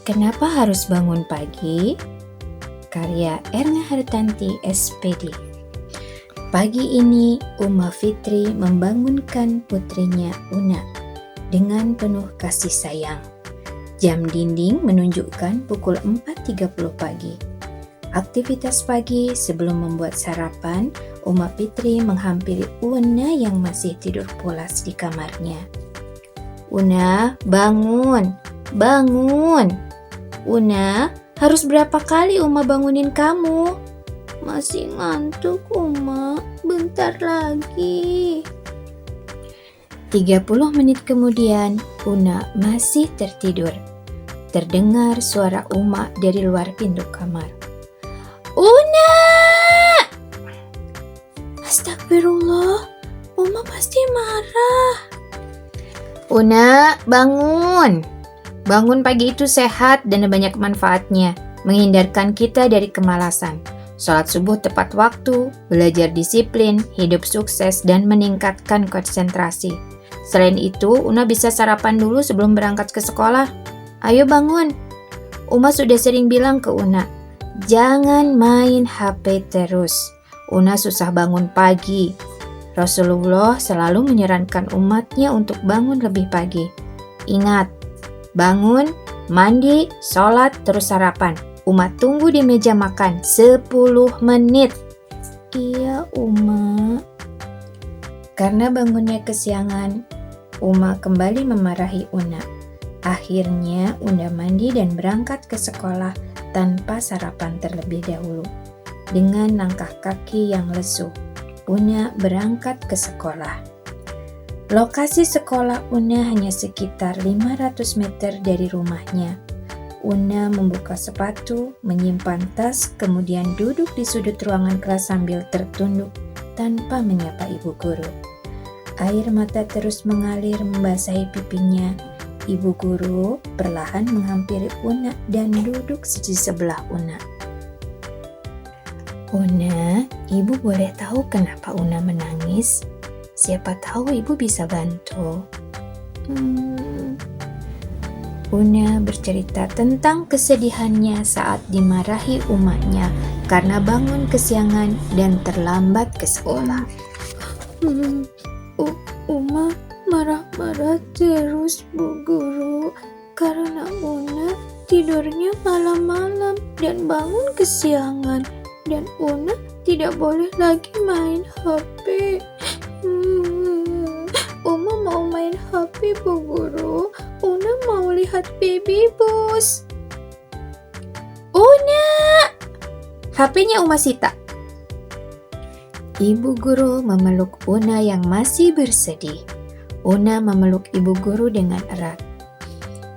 Kenapa harus bangun pagi? Karya Erna Hartanti, SPD. Pagi ini, Uma Fitri membangunkan putrinya Una dengan penuh kasih sayang. Jam dinding menunjukkan pukul 4.30 pagi. Aktivitas pagi sebelum membuat sarapan, Uma Fitri menghampiri Una yang masih tidur pulas di kamarnya. Una, bangun! Bangun! Una, harus berapa kali Uma bangunin kamu? Masih ngantuk, Uma. Bentar lagi. 30 menit kemudian, Una masih tertidur. Terdengar suara Uma dari luar pintu kamar. Una! Astagfirullah, Uma pasti marah. Una, bangun! Bangun pagi itu sehat dan banyak manfaatnya, menghindarkan kita dari kemalasan. Sholat subuh tepat waktu, belajar disiplin, hidup sukses, dan meningkatkan konsentrasi. Selain itu, Una bisa sarapan dulu sebelum berangkat ke sekolah. Ayo bangun. Uma sudah sering bilang ke Una, jangan main HP terus. Una susah bangun pagi. Rasulullah selalu menyarankan umatnya untuk bangun lebih pagi. Ingat, bangun, mandi, sholat, terus sarapan. Umat tunggu di meja makan 10 menit. Iya, Uma. Karena bangunnya kesiangan, Uma kembali memarahi Una. Akhirnya, Una mandi dan berangkat ke sekolah tanpa sarapan terlebih dahulu. Dengan langkah kaki yang lesu, Una berangkat ke sekolah. Lokasi sekolah Una hanya sekitar 500 meter dari rumahnya. Una membuka sepatu, menyimpan tas, kemudian duduk di sudut ruangan kelas sambil tertunduk tanpa menyapa ibu guru. Air mata terus mengalir membasahi pipinya. Ibu guru perlahan menghampiri Una dan duduk di sebelah Una. Una, ibu boleh tahu kenapa Una menangis? Siapa tahu ibu bisa bantu. Una bercerita tentang kesedihannya saat dimarahi umatnya karena bangun kesiangan dan terlambat ke sekolah. Uma marah-marah terus, Bu Guru, karena Una tidurnya malam-malam dan bangun kesiangan, dan Una tidak boleh lagi main HP. Uma mau main HP, Bu Guru. Una mau lihat Baby Bus. Una! HP-nya Uma sita. Ibu guru memeluk Una yang masih bersedih. Una memeluk ibu guru dengan erat.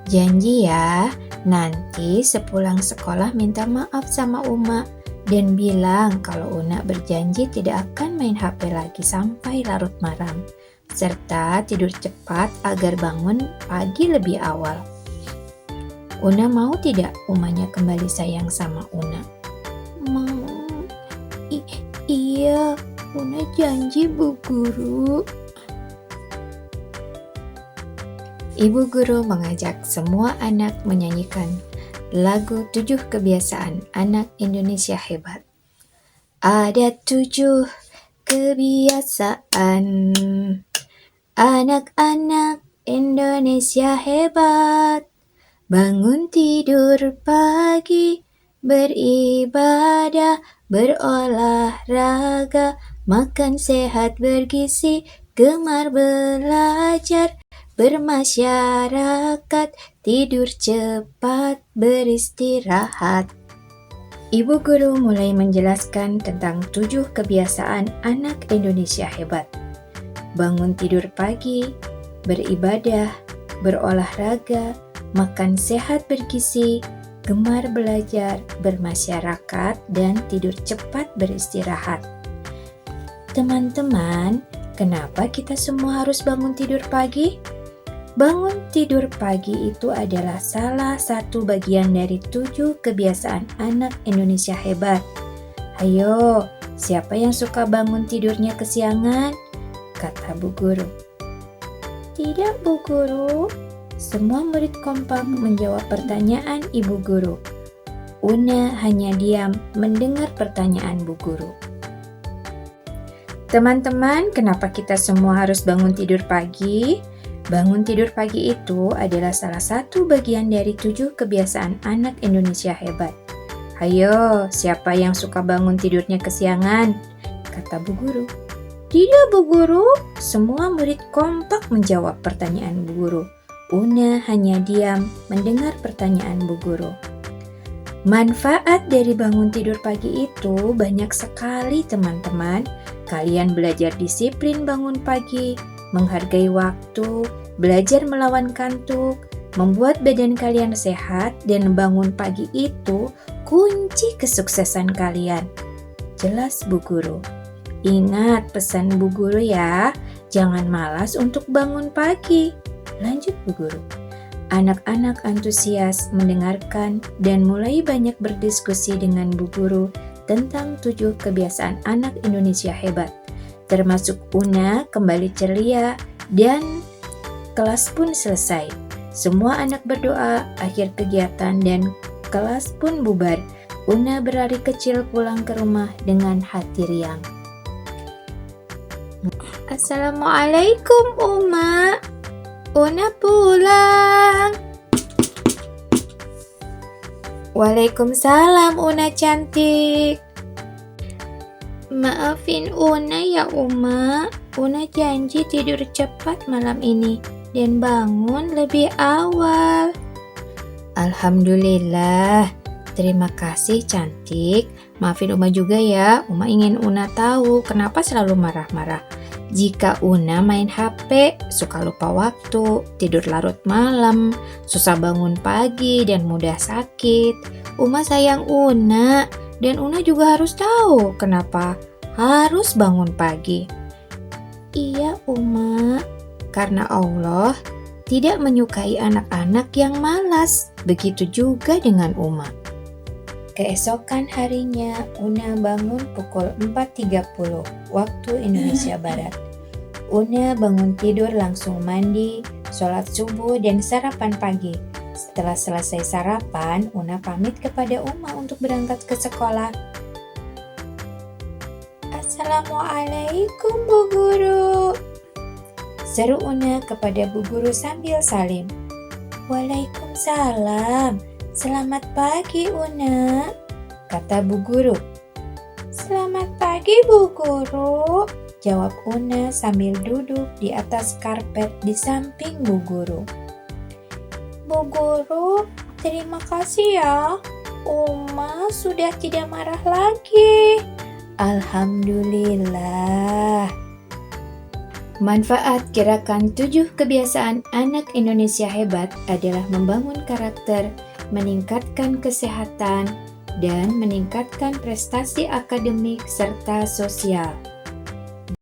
Janji ya, nanti sepulang sekolah minta maaf sama Uma dan bilang kalau Una berjanji tidak akan main HP lagi sampai larut malam, serta tidur cepat agar bangun pagi lebih awal. Una mau tidak Umanya kembali sayang sama Una? Mau. Iya, Una janji, Bu Guru. Ibu guru mengajak semua anak menyanyikan lagu 7 kebiasaan anak Indonesia hebat. Ada 7 kebiasaan anak-anak Indonesia hebat. Bangun tidur pagi, beribadah, berolahraga, makan sehat bergizi, gemar belajar, bermasyarakat, tidur cepat, beristirahat. Ibu guru mulai menjelaskan tentang 7 kebiasaan anak Indonesia hebat. Bangun tidur pagi, beribadah, berolahraga, makan sehat bergizi, gemar belajar, bermasyarakat, dan tidur cepat beristirahat. Teman-teman, kenapa kita semua harus bangun tidur pagi? Bangun tidur pagi itu adalah salah satu bagian dari 7 kebiasaan anak Indonesia hebat. Ayo, siapa yang suka bangun tidurnya kesiangan? Kata Bu Guru. Tidak, Bu Guru. Semua murid kompak menjawab pertanyaan ibu guru. Una hanya diam mendengar pertanyaan bu guru. Teman-teman, kenapa kita semua harus bangun tidur pagi? Bangun tidur pagi itu adalah salah satu bagian dari 7 kebiasaan anak Indonesia hebat. Hayo, siapa yang suka bangun tidurnya kesiangan? Kata bu guru. Tidak bu guru, semua murid kompak menjawab pertanyaan bu guru. Una hanya diam mendengar pertanyaan bu guru. Manfaat dari bangun tidur pagi itu banyak sekali teman-teman. Kalian belajar disiplin bangun pagi, menghargai waktu, belajar melawan kantuk, membuat badan kalian sehat, dan bangun pagi itu kunci kesuksesan kalian. Jelas bu guru. Ingat pesan bu guru ya, jangan malas untuk bangun pagi. Lanjut bu guru. Anak-anak antusias mendengarkan dan mulai banyak berdiskusi dengan bu guru tentang 7 kebiasaan anak Indonesia hebat. Termasuk Una kembali ceria dan kelas pun selesai. Semua anak berdoa, akhir kegiatan dan kelas pun bubar. Una berlari kecil pulang ke rumah dengan hati riang. Assalamualaikum Uma. Una pulang. Waalaikumsalam Una cantik. Maafin Una ya Uma. Una janji tidur cepat malam ini dan bangun lebih awal. Alhamdulillah. Terima kasih cantik. Maafin Uma juga ya. Uma ingin Una tahu kenapa selalu marah-marah. Jika Una main HP, suka lupa waktu, tidur larut malam, susah bangun pagi, dan mudah sakit. Uma sayang Una, dan Una juga harus tahu kenapa harus bangun pagi. Iya Uma, karena Allah tidak menyukai anak-anak yang malas. Begitu juga dengan Uma. Keesokan harinya, Una bangun pukul 4.30 waktu Indonesia Barat. Una bangun tidur langsung mandi, sholat subuh, dan sarapan pagi. Setelah selesai sarapan, Una pamit kepada Uma untuk berangkat ke sekolah. Assalamualaikum Bu Guru, seru Una kepada Bu Guru sambil salim. Waalaikumsalam. Selamat pagi Una, kata Bu Guru. Selamat pagi Bu Guru, jawab Una sambil duduk di atas karpet di samping Bu Guru. Bu Guru, terima kasih ya. Uma sudah tidak marah lagi. Alhamdulillah. Manfaat gerakan 7 kebiasaan anak Indonesia hebat adalah membangun karakter, meningkatkan kesehatan, dan meningkatkan prestasi akademik serta sosial.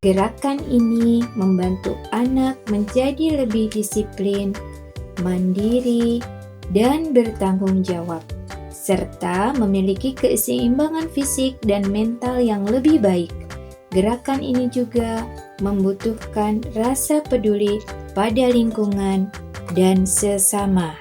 Gerakan ini membantu anak menjadi lebih disiplin, mandiri, dan bertanggung jawab, serta memiliki keseimbangan fisik dan mental yang lebih baik. Gerakan ini juga membutuhkan rasa peduli pada lingkungan dan sesama.